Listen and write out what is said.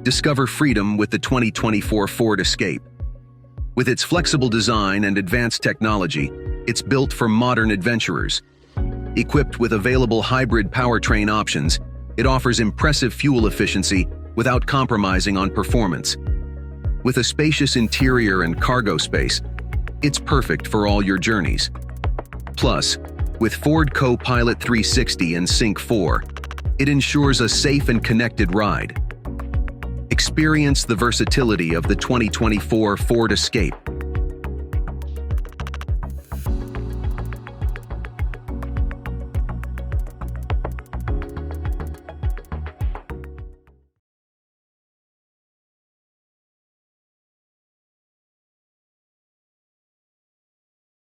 Discover freedom with the 2024 Ford Escape. With its flexible design and advanced technology, it's built for modern adventurers. Equipped with available hybrid powertrain options, it offers impressive fuel efficiency without compromising on performance. With a spacious interior and cargo space, it's perfect for all your journeys. Plus, with Ford Co-Pilot 360 and Sync 4, it ensures a safe and connected ride. Experience the versatility of the 2024 Ford Escape,